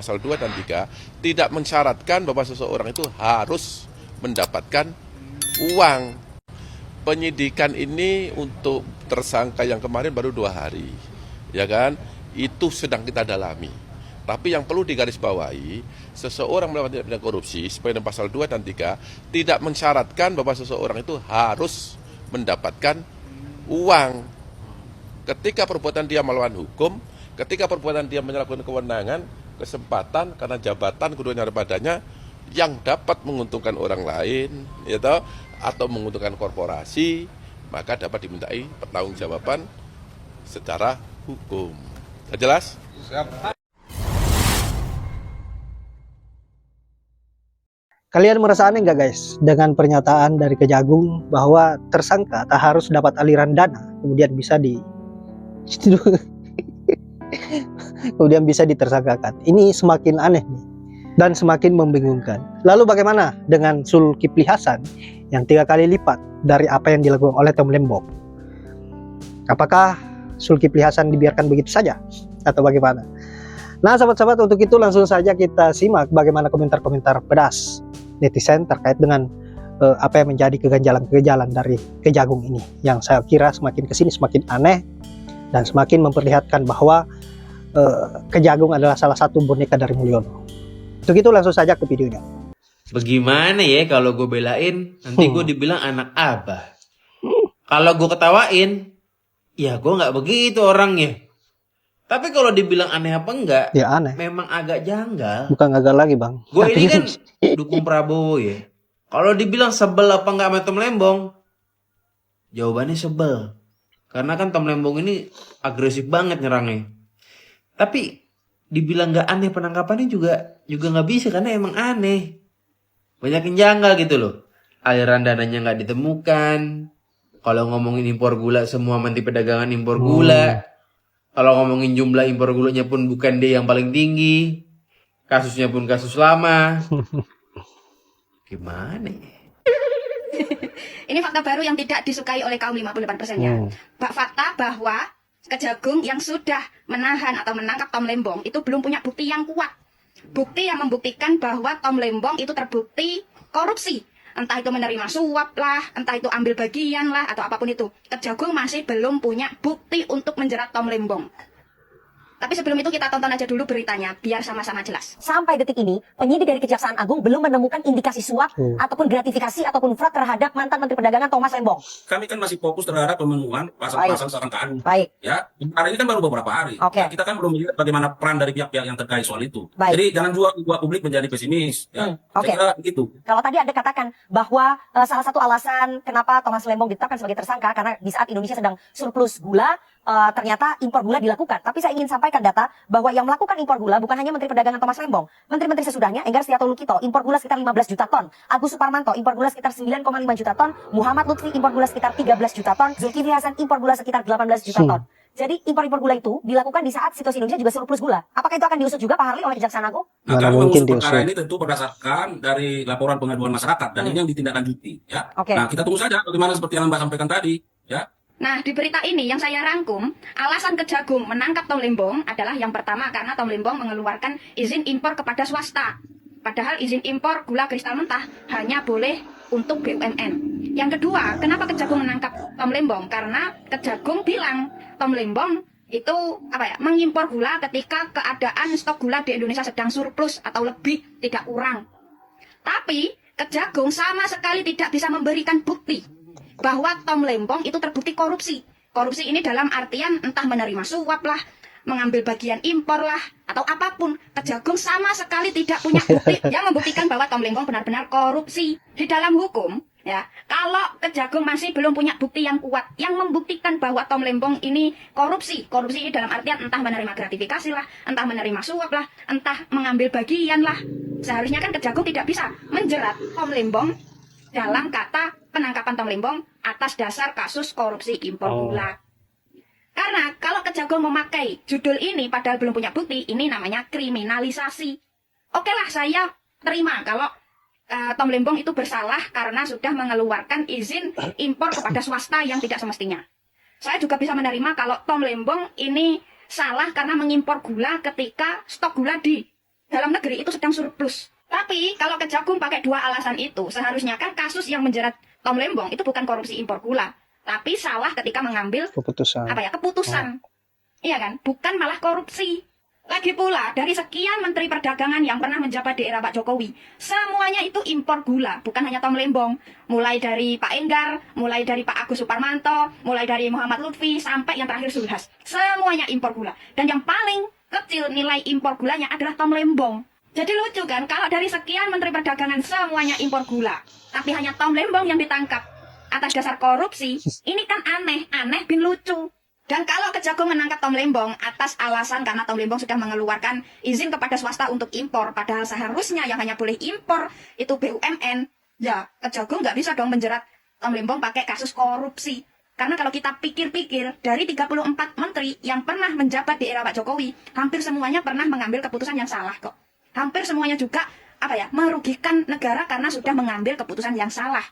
Pasal 2 dan 3 tidak mensyaratkan bahwa seseorang itu harus mendapatkan uang. Penyidikan ini untuk tersangka yang kemarin baru 2 hari, ya kan? Itu sedang kita dalami. Tapi yang perlu digarisbawahi, seseorang melakukan tindak pidana korupsi sesuai dengan pasal 2 dan 3 tidak mensyaratkan bahwa seseorang itu harus mendapatkan uang. Ketika perbuatan dia melawan hukum, ketika perbuatan dia menyalahgunakan kewenangan, kesempatan karena jabatan keduanya padanya yang dapat menguntungkan orang lain, gitu, atau menguntungkan korporasi, maka dapat dimintai pertanggungjawaban secara hukum. Jelas? Siap. Kalian merasa aneh nggak guys dengan pernyataan dari Kejagung bahwa tersangka tak harus dapat aliran dana kemudian bisa kemudian bisa ditersangkakan? Ini semakin aneh nih dan semakin membingungkan. Lalu bagaimana dengan Zulkifli Hasan yang 3 kali lipat dari apa yang dilakukan oleh Tom Lembong? Apakah Zulkifli Hasan dibiarkan begitu saja atau bagaimana? Nah sahabat-sahabat, untuk itu langsung saja kita simak bagaimana komentar-komentar pedas netizen terkait dengan apa yang menjadi keganjalan-keganjalan dari Kejagung ini, yang saya kira semakin kesini semakin aneh dan semakin memperlihatkan bahwa Kejagung adalah salah satu boneka dari Mulyono. Untuk itu langsung saja ke videonya. Bagaimana ya kalau gue belain, nanti gue dibilang anak abah. Kalau gue ketawain, ya gue nggak begitu orangnya. Tapi kalau dibilang aneh apa enggak, Ya aneh, memang agak janggal. bukan gagal lagi bang. Gue ini kan dukung Prabowo ya. Kalau dibilang sebel apa enggak sama Tom Lembong, jawabannya sebel. Karena kan Tom Lembong ini agresif banget nyerangnya. Tapi dibilang nggak aneh penangkapannya juga nggak bisa karena emang aneh. Banyak yang janggal gitu loh. Aliran dananya nggak ditemukan. Kalau ngomongin impor gula, semua menteri perdagangan impor gula. Kalau ngomongin jumlah impor gulanya pun bukan dia yang paling tinggi. Kasusnya pun kasus lama. Gimana ya? Ini fakta baru yang tidak disukai oleh kaum 58%-nya. Fakta bahwa Kejagung yang sudah menahan atau menangkap Tom Lembong itu belum punya bukti yang kuat. Bukti yang membuktikan bahwa Tom Lembong itu terbukti korupsi. Entah itu menerima suap lah, entah itu ambil bagian lah, atau apapun itu. Kejagung masih belum punya bukti untuk menjerat Tom Lembong. Tapi sebelum itu kita tonton aja dulu beritanya, biar sama-sama jelas. Sampai detik ini, penyidik dari Kejaksaan Agung belum menemukan indikasi suap ataupun gratifikasi ataupun fraud terhadap mantan Menteri Perdagangan Thomas Lembong. Kami kan masih fokus terhadap pemenuhan pasal-pasal sangkaan. Baik. Ya, hari ini kan baru beberapa hari. Oke. Nah, kita kan belum melihat bagaimana peran dari pihak-pihak yang terkait soal itu. Baik. Jadi jangan juga publik menjadi pesimis. Ya, Oke. saya kira gitu. Kalau tadi Anda katakan bahwa salah satu alasan kenapa Thomas Lembong ditetapkan sebagai tersangka karena di saat Indonesia sedang surplus gula, ternyata impor gula dilakukan. Tapi saya ingin sampaikan data bahwa yang melakukan impor gula bukan hanya Menteri Perdagangan Thomas Lembong. Menteri-menteri sesudahnya, Enggar Setiato Lukito, impor gula sekitar 15 juta ton. Agus Suparmanto, impor gula sekitar 9,5 juta ton. Muhammad Lutfi, impor gula sekitar 13 juta ton. Zulkifli Hasan, impor gula sekitar 18 juta ton. Jadi impor-impor gula itu dilakukan di saat situasi Indonesia juga surplus gula. Apakah itu akan diusut juga Pak Harli oleh Kejaksaan Agung? Nah, Mana kami mungkin mengusut perkara diusut. ini tentu berdasarkan dari laporan pengaduan masyarakat dan ini yang ditindaklanjuti. Ya. Oke. Nah, kita tunggu saja bagaimana seperti yang Mbak sampaikan tadi. Ya. Nah, di berita ini yang saya rangkum, alasan Kejagung menangkap Tom Lembong adalah yang pertama karena Tom Lembong mengeluarkan izin impor kepada swasta. Padahal izin impor gula kristal mentah hanya boleh untuk BUMN. Yang kedua, kenapa Kejagung menangkap Tom Lembong? Karena Kejagung bilang Tom Lembong itu mengimpor gula ketika keadaan stok gula di Indonesia sedang surplus atau lebih, tidak kurang. Tapi Kejagung sama sekali tidak bisa memberikan bukti bahwa Tom Lembong itu terbukti korupsi. Korupsi ini dalam artian entah menerima suap lah, mengambil bagian impor lah, atau apapun. Kejagung sama sekali tidak punya bukti yang membuktikan bahwa Tom Lembong benar-benar korupsi. Di dalam hukum, ya, kalau Kejagung masih belum punya bukti yang kuat yang membuktikan bahwa Tom Lembong ini korupsi. Korupsi ini dalam artian entah menerima gratifikasi lah, entah menerima suap lah, entah mengambil bagian lah. Seharusnya kan Kejagung tidak bisa menjerat Tom Lembong dalam kata penangkapan Tom Lembong atas dasar kasus korupsi impor gula. Karena kalau Kejagung memakai judul ini padahal belum punya bukti, ini namanya kriminalisasi. Oke lah, saya terima kalau Tom Lembong itu bersalah karena sudah mengeluarkan izin impor kepada swasta yang tidak semestinya. Saya juga bisa menerima kalau Tom Lembong ini salah karena mengimpor gula ketika stok gula di dalam negeri itu sedang surplus. Tapi kalau Kejagung pakai dua alasan itu, seharusnya kan kasus yang menjerat Tom Lembong itu bukan korupsi impor gula, tapi salah ketika mengambil keputusan. Iya kan? Bukan malah korupsi. Lagi pula, dari sekian menteri perdagangan yang pernah menjabat di era Pak Jokowi, semuanya itu impor gula, bukan hanya Tom Lembong. Mulai dari Pak Enggar, mulai dari Pak Agus Suparmanto, mulai dari Muhammad Lutfi, sampai yang terakhir Zulhas. Semuanya impor gula. Dan yang paling kecil nilai impor gulanya adalah Tom Lembong. Jadi lucu kan, kalau dari sekian menteri perdagangan semuanya impor gula, tapi hanya Tom Lembong yang ditangkap atas dasar korupsi, ini kan aneh bin lucu. Dan kalau Kejagung menangkap Tom Lembong atas alasan karena Tom Lembong sudah mengeluarkan izin kepada swasta untuk impor, padahal seharusnya yang hanya boleh impor itu BUMN, ya Kejagung nggak bisa dong menjerat Tom Lembong pakai kasus korupsi. Karena kalau kita pikir-pikir, dari 34 menteri yang pernah menjabat di era Pak Jokowi, hampir semuanya pernah mengambil keputusan yang salah kok. Hampir semuanya juga merugikan negara karena sudah mengambil keputusan yang salah.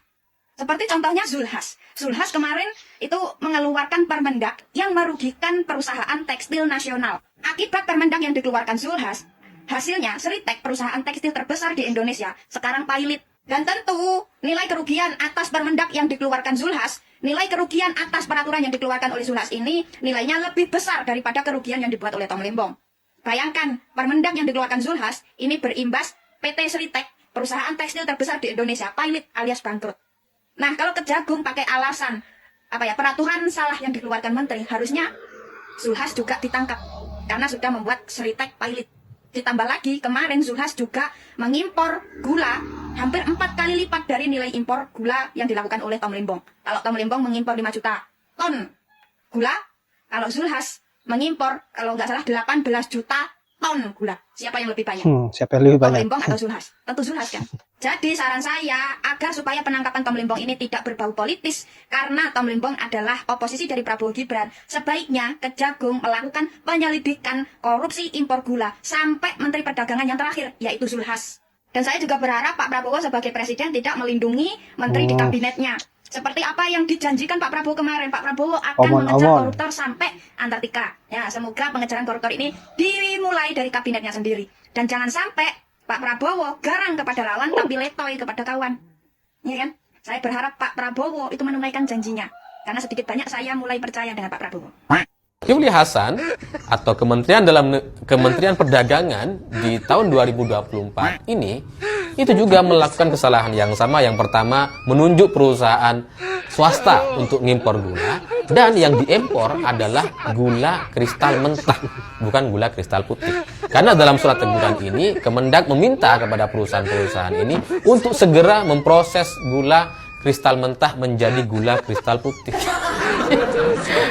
Seperti contohnya Zulhas. Zulhas kemarin itu mengeluarkan permendak yang merugikan perusahaan tekstil nasional. Akibat permendak yang dikeluarkan Zulhas, hasilnya Seritek, perusahaan tekstil terbesar di Indonesia, sekarang pailit. Dan tentu nilai kerugian atas permendak yang dikeluarkan Zulhas, nilai kerugian atas peraturan yang dikeluarkan oleh Zulhas ini, nilainya lebih besar daripada kerugian yang dibuat oleh Tom Lembong. Bayangkan, permendak yang dikeluarkan Zulhas ini berimbas PT Seritek, perusahaan tekstil terbesar di Indonesia, pailit alias bangkrut. Nah, kalau Kejagung pakai alasan peraturan salah yang dikeluarkan menteri, harusnya Zulhas juga ditangkap karena sudah membuat Seritek pailit. Ditambah lagi, kemarin Zulhas juga mengimpor gula hampir 4 kali lipat dari nilai impor gula yang dilakukan oleh Tom Lembong. Kalau Tom Lembong mengimpor 5 juta ton gula, kalau Zulhas mengimpor, kalau nggak salah 18 juta ton gula. Siapa yang lebih banyak? Siapa yang lebih banyak? Tom Lembong atau Zulhas? Tentu Zulhas kan? Jadi saran saya, agar supaya penangkapan Tom Lembong ini tidak berbau politis, karena Tom Lembong adalah oposisi dari Prabowo Gibran, sebaiknya Kejagung melakukan penyelidikan korupsi impor gula sampai Menteri Perdagangan yang terakhir, yaitu Zulhas. Dan saya juga berharap Pak Prabowo sebagai presiden tidak melindungi menteri di kabinetnya. Seperti apa yang dijanjikan Pak Prabowo kemarin. Pak Prabowo akan mengejar koruptor sampai Antartika. Ya, semoga pengejaran koruptor ini dimulai dari kabinetnya sendiri. Dan jangan sampai Pak Prabowo garang kepada lawan tapi letoy kepada kawan. Ya kan? Saya berharap Pak Prabowo itu menunaikan janjinya. Karena sedikit banyak saya mulai percaya dengan Pak Prabowo. Zulkifli Hasan atau Kementerian Perdagangan di tahun 2024 ini itu juga melakukan kesalahan yang sama. Yang pertama, menunjuk perusahaan swasta untuk ngimpor gula, dan yang diimpor adalah gula kristal mentah, bukan gula kristal putih. Karena dalam surat teguran ini, Kemendak meminta kepada perusahaan-perusahaan ini untuk segera memproses gula kristal mentah menjadi gula kristal putih.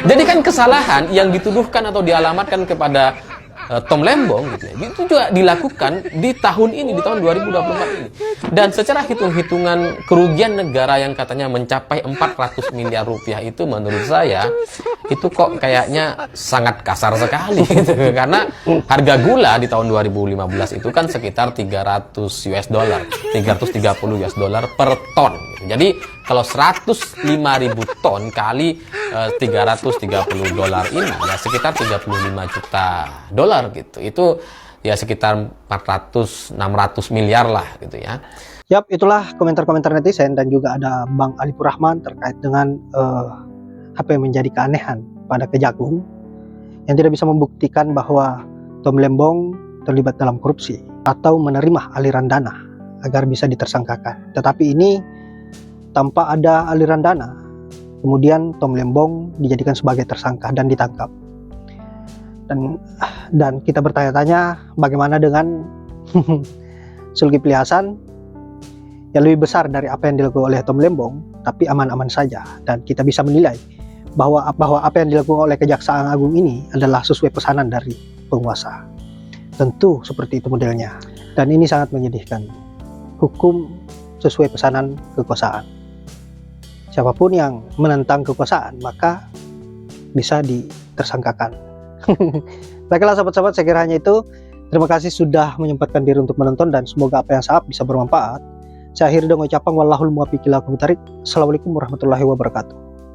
Jadi kan kesalahan yang dituduhkan atau dialamatkan kepada Tom Lembong gitu ya, itu juga dilakukan di tahun ini, di tahun 2024 ini. Dan secara hitung-hitungan kerugian negara yang katanya mencapai 400 miliar rupiah itu, menurut saya itu kok kayaknya sangat kasar sekali gitu. Karena harga gula di tahun 2015 itu kan sekitar 300 US dollar, 330 US dollar per ton gitu. Jadi kalau 105.000 ton kali 330 dolar ini ya sekitar 35 juta dolar gitu. Itu ya sekitar 400-600 miliar lah gitu ya. Yap, itulah komentar-komentar netizen, dan juga ada Bang Alipur Rahman terkait dengan apa yang menjadi keanehan pada Kejagung yang tidak bisa membuktikan bahwa Tom Lembong terlibat dalam korupsi atau menerima aliran dana agar bisa ditersangkakan. Tetapi ini tanpa ada aliran dana, kemudian Tom Lembong dijadikan sebagai tersangka dan ditangkap. Dan kita bertanya-tanya, bagaimana dengan Zulkifli Hasan yang lebih besar dari apa yang dilakukan oleh Tom Lembong, tapi aman-aman saja. Dan kita bisa menilai bahwa apa yang dilakukan oleh Kejaksaan Agung ini adalah sesuai pesanan dari penguasa. Tentu seperti itu modelnya. Dan ini sangat menyedihkan. Hukum sesuai pesanan kekuasaan. Siapapun yang menentang kekuasaan maka bisa ditersangkakan. Baiklah sahabat-sahabat, saya kira hanya itu. Terima kasih sudah menyempatkan diri untuk menonton, dan semoga apa yang saya bisa bermanfaat. Saya akhiri dengan ucapan wallahul muwaffiq ila aqwamit thoriq. Assalamualaikum warahmatullahi wabarakatuh.